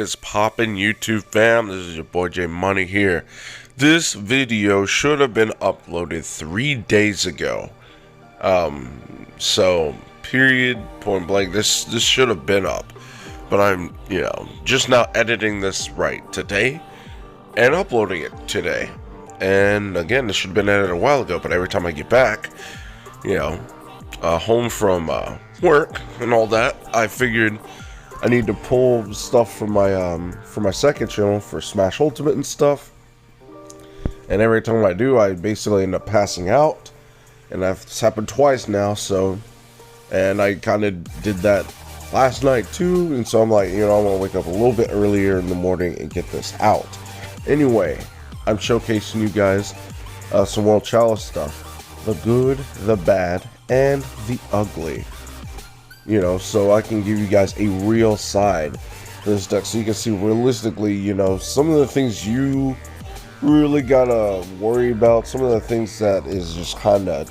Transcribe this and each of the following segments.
is poppin', YouTube fam? This is your boy J Money here. This video should have been uploaded 3 days ago. So period, point blank, this should have been up. But I'm, just now editing this right today and uploading it today. And again, this should have been edited a while ago, but every time I get back, home from work and all that, I figured I need to pull stuff from my second channel for Smash Ultimate and stuff. And every time I do, I basically end up passing out. And that's happened twice now, and I kind of did that last night too. And so I'm like, I want to wake up a little bit earlier in the morning and get this out. Anyway, I'm showcasing you guys some World Chalice stuff. The good, the bad, and the ugly. So I can give you guys a real side to this deck, so you can see realistically, some of the things you really gotta worry about, some of the things that is just kinda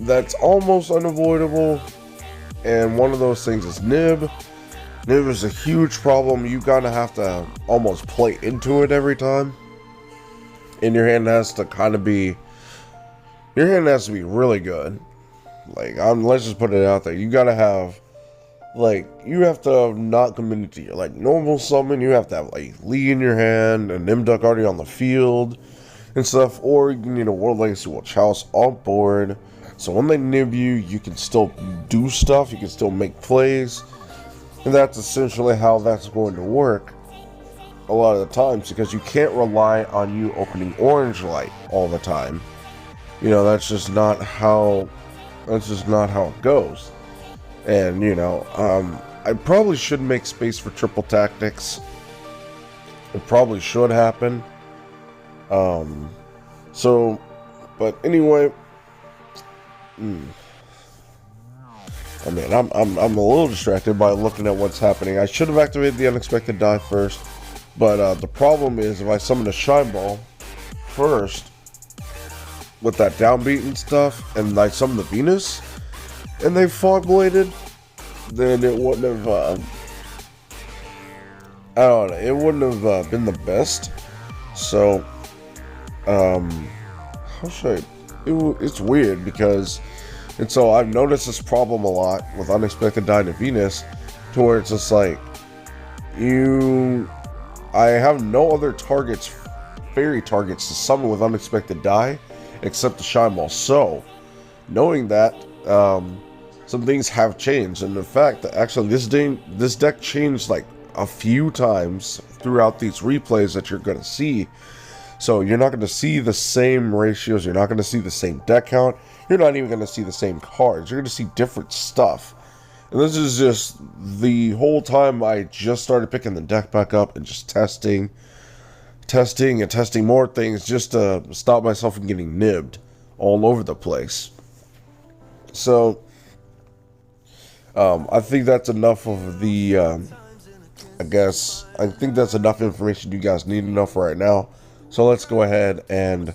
that's almost unavoidable. And one of those things is Nib. Nib is a huge problem. You gotta have to almost play into it every time. And your hand has to be really good. Let's just put it out there. You gotta have, you have to not commit to your, normal summon. You have to have, Lee in your hand, and Nimduck already on the field, and stuff. Or you need a World Legacy World Chalice on board. So when they nib you, you can still do stuff. You can still make plays. And that's essentially how that's going to work a lot of the times, because you can't rely on you opening Orange Light all the time. That's just not how it goes. And I probably should make space for triple tactics. It probably should happen. But anyway, I'm a little distracted by looking at what's happening. I should have activated the Unexpected Die first, but the problem is, if I summon a Shine Ball first with that downbeat and stuff, and I summon the Venus, and they Fog Bladed, then it wouldn't have, it wouldn't have been the best. So, how should it's weird, because, and so I've noticed this problem a lot with Unexpected Die to Venus, to where it's just I have no other targets, fairy targets to summon with Unexpected Die, except the Shine Ball. So, knowing that, some things have changed, and in fact, actually, this deck changed a few times throughout these replays that you're going to see. So you're not going to see the same ratios, you're not going to see the same deck count, you're not even going to see the same cards, you're going to see different stuff. And this is just the whole time I just started picking the deck back up and just testing more things, just to stop myself from getting nibbed all over the place. So I think that's enough of the I think that's enough information you guys need to know for right now. So let's go ahead and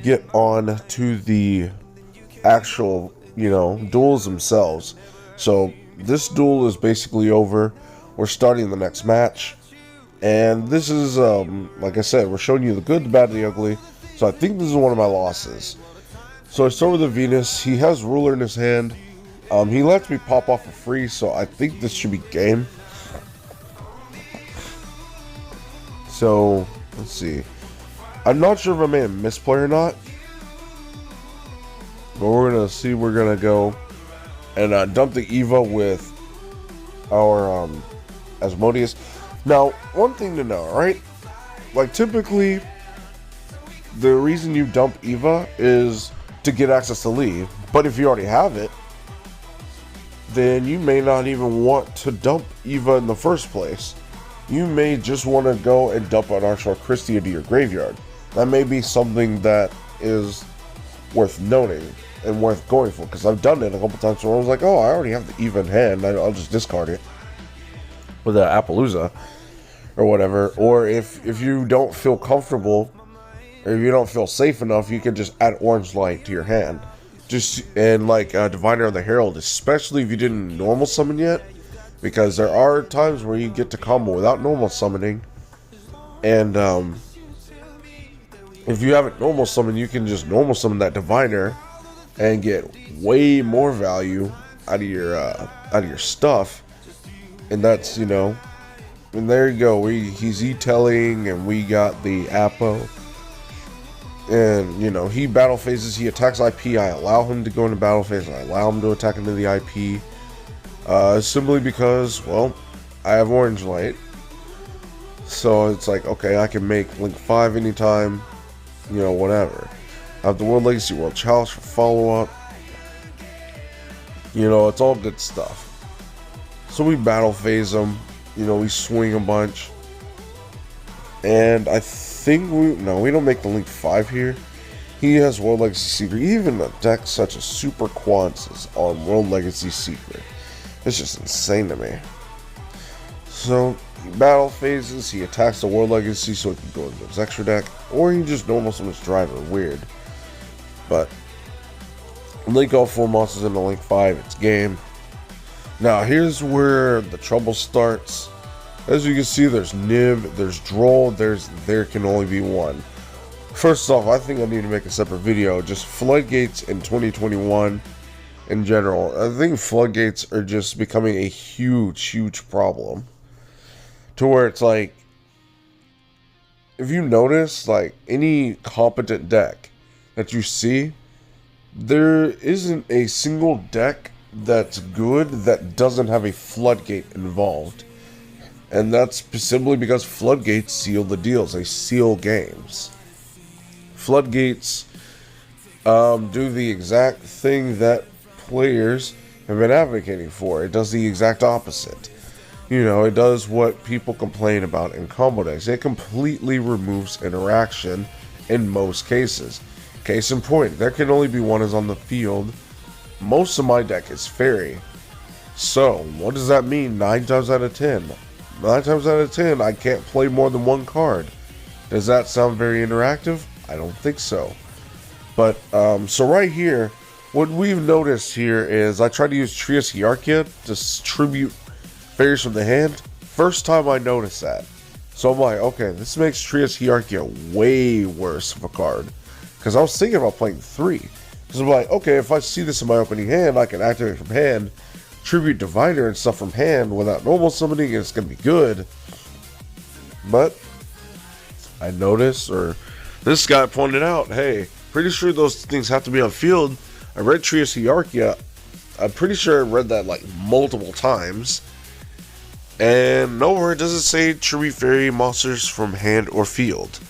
get on to the actual, duels themselves. So this duel is basically over. We're starting the next match. And this is, like I said, we're showing you the good, the bad, the ugly. So I think this is one of my losses. So I start with the Venus. He has Ruler in his hand. He lets me pop off for free, so I think this should be game. So, let's see. I'm not sure if I made a misplay or not. But we're going to see. We're going to go and dump the Eva with our Asmodeus. Now, one thing to know, right? Typically, the reason you dump Eva is to get access to Lee. But if you already have it, then you may not even want to dump Eva in the first place. You may just want to go and dump an Archer Christie into your graveyard. That may be something that is worth noting and worth going for, because I've done it a couple times where I was like, oh, I already have the Eva in hand, I'll just discard it with an Appaloosa or whatever. Or if you don't feel comfortable, or if you don't feel safe enough, you can just add Orange Light to your hand. And Diviner of the Herald, especially if you didn't normal summon yet, because there are times where you get to combo without normal summoning, and if you have it normal summon, you can just normal summon that diviner and get way more value out of your stuff. And that's, you know, and there you go. He's e-telling, and we got the Apo. And, you know, he battle phases, he attacks IP. I allow him to go into battle phase, and I allow him to attack into the IP. Simply because, well, I have Orange Light. So it's like, okay, I can make Link 5 anytime, you know, whatever. I have the World Legacy World Challenge for follow-up. You know, it's all good stuff. So we battle phase him. You know, we swing a bunch. And I think we don't make the Link 5 here. He has World Legacy Secret. Even a deck such as Super Quants is on World Legacy Secret. It's just insane to me. So, he battle phases, he attacks the World Legacy so he can go into his extra deck. Or he just normal summons Driver. Weird. But, Link all 4 monsters into Link 5, it's game. Now, here's where the trouble starts. As you can see, there's Nib, there's Droll, there can only be one. First off, I think I need to make a separate video. Just floodgates in 2021 in general. I think floodgates are just becoming a huge problem. To where it's like, if you notice, like, any competent deck that you see, there isn't a single deck that's good that doesn't have a floodgate involved. And that's simply because floodgates seal the deals. They seal games. Floodgates do the exact thing that players have been advocating for. It does the exact opposite. You know, it does what people complain about in combo decks. It completely removes interaction in most cases. Case in point, there can only be one is on the field. Most of my deck is fairy. So, what does that mean 9 times out of 10? 9 times out of 10, I can't play more than one card. Does that sound very interactive? I don't think so. But, so right here, what we've noticed here is I tried to use Trias Hierarchia to tribute fairies from the hand. First time I noticed that. So I'm like, okay, this makes Trias Hierarchia way worse of a card. Because I was thinking about playing 3. Because I'm like, okay, if I see this in my opening hand, I can activate from hand, tribute Diviner and stuff from hand without normal summoning, and it's going to be good. But I noticed, or this guy pointed out, hey, pretty sure those things have to be on field. I read Trias Hierarchia. I'm pretty sure I read that like multiple times. And nowhere does it say tribute fairy monsters from hand or field.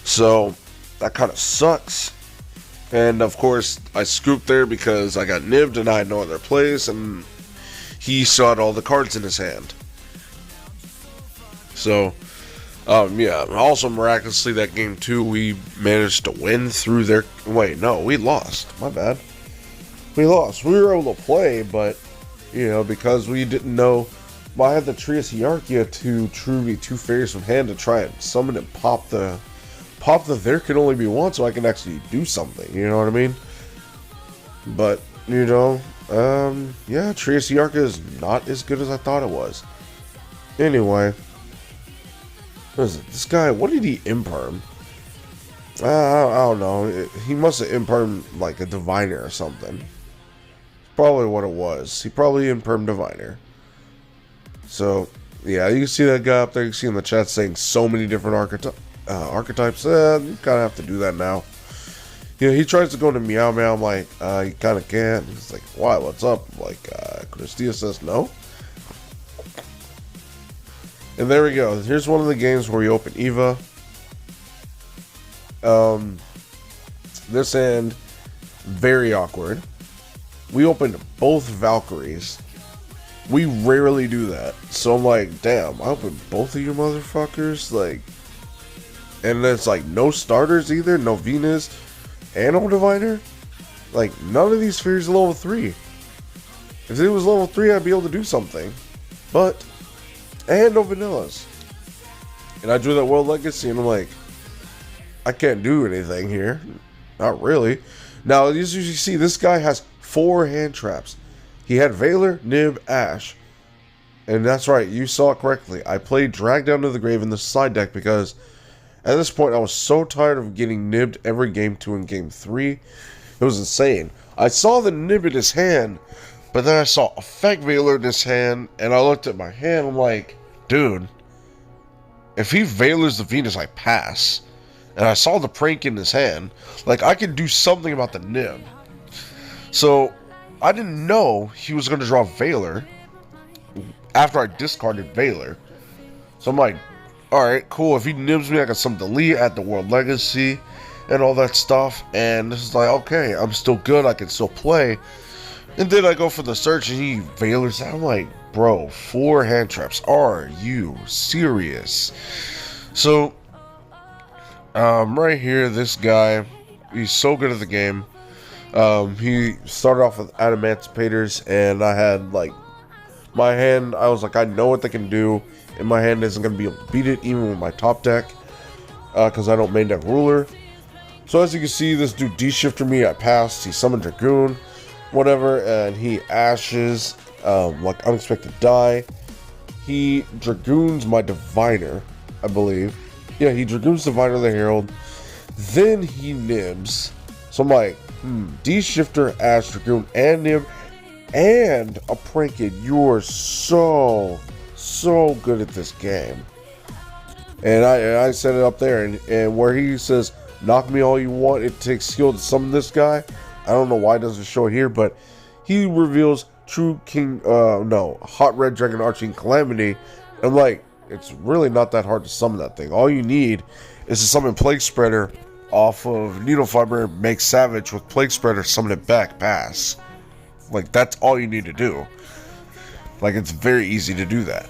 So that kind of sucks. And of course, I scooped there because I got nibbed and I had no other place, and he saw all the cards in his hand. So, yeah. Also, miraculously, that game too, we managed to win through their. Wait, no, we lost. My bad. We lost. We were able to play, but you know, because we didn't know. Well, I had the Trias Hierarchia to tribute 2 fairies from hand to try and summon and pop the there can only be one, so I can actually do something, you know what I mean? But, you know, yeah, Trias Hierarchia is not as good as I thought it was. Anyway, what is it? This guy, what did he imperm? I don't know. He must have impermed like a Diviner or something. Probably what it was. He probably impermed Diviner. So, yeah, you can see that guy up there. You can see in the chat saying so many different archetypes. You kind of have to do that now. You know, he tries to go into Meow Meow. I'm like, you kind of can't. He's like, why? What's up? I'm like, Christia says no. And there we go. Here's one of the games where we open Eva. This end, very awkward. We opened both Valkyries. We rarely do that. So I'm like, damn, I opened both of you motherfuckers. Like, and it's like no starters either, no Venus, and no Diviner. Like, none of these fairies are level 3. If it was level 3, I'd be able to do something. But, and no Vanillas. And I drew that World Legacy, and I'm like, I can't do anything here. Not really. Now, as you see, this guy has 4 hand traps. He had Valor, Nib, Ash. And that's right, you saw it correctly. I played Drag Down to the Grave in the side deck because at this point I was so tired of getting nibbed every game 2 and game 3. It was insane. I saw the nib in his hand, but then I saw Effect Veiler in his hand, and I looked at my hand, I'm like, dude, if he Veilers the Venus, I pass. And I saw the prank in his hand. Like, I could do something about the nib. So, I didn't know he was going to draw Veiler after I discarded Veiler. So I'm like, alright, cool. If he nibs me, I got some delete at the World Legacy and all that stuff. And this is like, okay, I'm still good. I can still play. And then I go for the search and he Veilers. I'm like, bro, 4 hand traps. Are you serious? So, right here, this guy, he's so good at the game. He started off with Adamantimators, and I had, like, my hand, I was like, I know what they can do, and my hand isn't going to be able to beat it, even with my top deck, because I don't main deck Ruler. So as you can see, this dude D-shifted me, I passed, he summoned Dragoon, whatever, and he Ashes, like, Unexpected Die. He Dragoons my Diviner, I believe. Yeah, he Dragoons Diviner the Herald. Then he nibs. So I'm like, D-Shifter, Ash, Dragoon, and nib, and a Pranked. You're so good at this game. And I set it up there, and where he says, knock me all you want, it takes skill to summon this guy. I don't know why it doesn't show it here, but he reveals True King, Hot Red Dragon Arching Calamity. I'm like, it's really not that hard to summon that thing. All you need is to summon Plague Spreader off of Needle Fiber, make Savage with Plague Spreader, summon it back, pass. Like, that's all you need to do. Like, it's very easy to do that.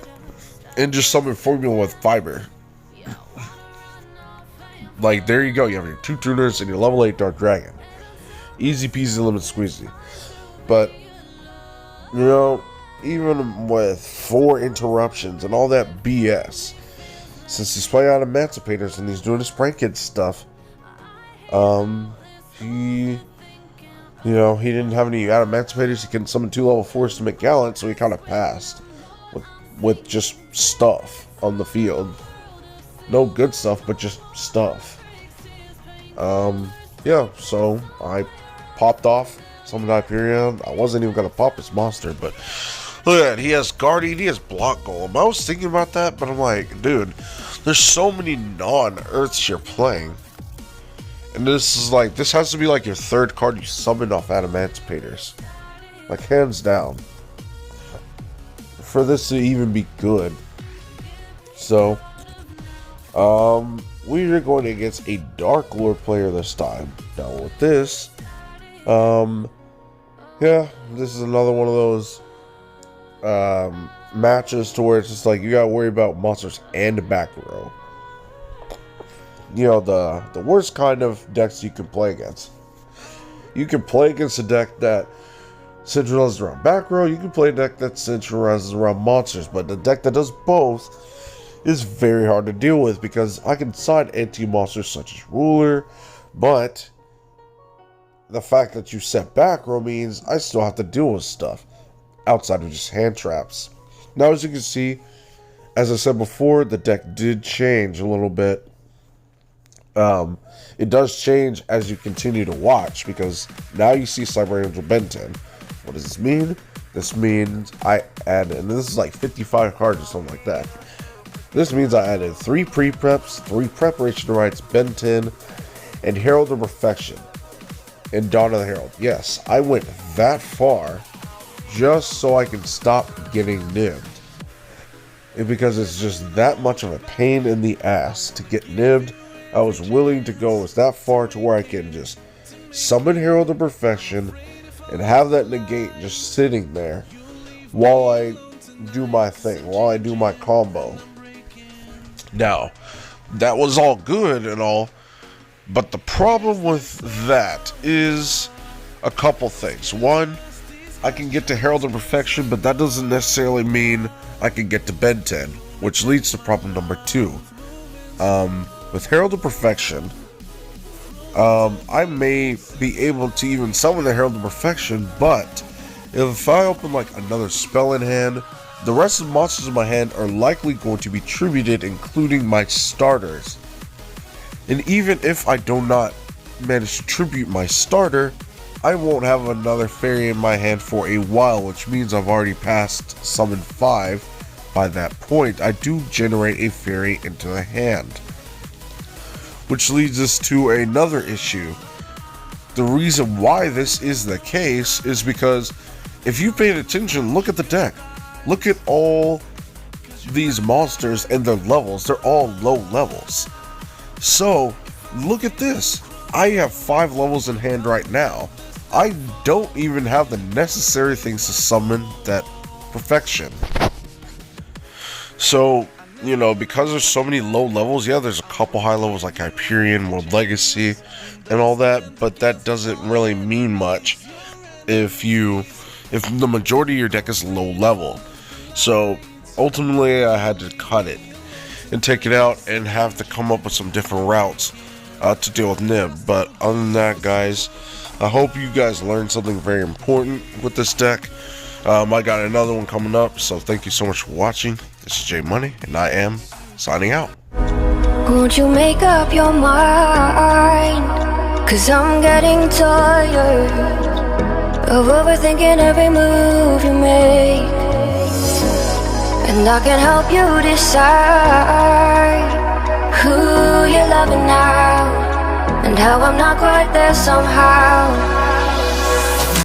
And just summon Formula with Fiber. Like, there you go. You have your 2 tuners and your level 8 Dark Dragon. Easy peasy lemon squeezy. But, you know, even with 4 interruptions and all that BS, since he's playing out Emancipators and he's doing his prank kid stuff, he didn't have any out Emancipators. He can summon 2 level 4s to make Gallant, so he kind of passed with just stuff on the field. No good stuff, but just stuff. Yeah, so I popped off, summoned Hyperion. I wasn't even going to pop his monster, but look at that. He has Guardian, he has Block Golem. I was thinking about that, but I'm like, dude, there's so many non-Earths you're playing. And this has to be like your 3rd card you summoned off Adamantimators. Like, hands down. For this to even be good. So, we are going against a Dark Lord player this time. Now with this, yeah, this is another one of those matches to where it's just like you gotta worry about monsters and back row. You know, the worst kind of decks you can play against. You can play against a deck that centralizes around back row. You can play a deck that centralizes around monsters, but the deck that does both is very hard to deal with because I can side anti-monsters such as Ruler, but the fact that you set back row means I still have to deal with stuff outside of just hand traps. Now, as you can see, as I said before, the deck did change a little bit. It does change as you continue to watch because now you see Cyber Angel Ben 10. What does this mean? This means I added, and this is like 55 cards or something like that. This means I added 3 pre-preps, 3 preparation rights, Ben 10, and Herald of Perfection in Dawn of the Herald. Yes, I went that far just so I can stop getting nibbed. And because it's just that much of a pain in the ass to get nibbed, I was willing to go that far to where I can just summon Herald of Perfection and have that negate just sitting there while I do my thing, while I do my combo. Now, that was all good and all, but the problem with that is a couple things. One, I can get to Herald of Perfection, but that doesn't necessarily mean I can get to Ben 10, which leads to problem number 2. With Herald of Perfection, I may be able to even summon the Herald of Perfection, but if I open like another spell in hand, the rest of the monsters in my hand are likely going to be tributed, including my starters. And even if I do not manage to tribute my starter, I won't have another fairy in my hand for a while, which means I've already passed summon 5. By that point, I do generate a fairy into the hand. Which leads us to another issue. The reason why this is the case is because if you paid attention, look at the deck. Look at all these monsters and their levels. They're all low levels. So, look at this. I have 5 levels in hand right now. I don't even have the necessary things to summon that perfection. So, you know, because there's so many low levels, yeah, there's a couple high levels like Hyperion, World Legacy, and all that, but that doesn't really mean much if the majority of your deck is low level. So, ultimately, I had to cut it and take it out and have to come up with some different routes to deal with Nib. But other than that, guys, I hope you guys learned something very important with this deck. I got another one coming up, so thank you so much for watching. This is J Money, and I am signing out. Won't you make up your mind? 'Cause I'm getting tired of overthinking every move you make. And I can help you decide who you're loving now, and how I'm not quite there somehow.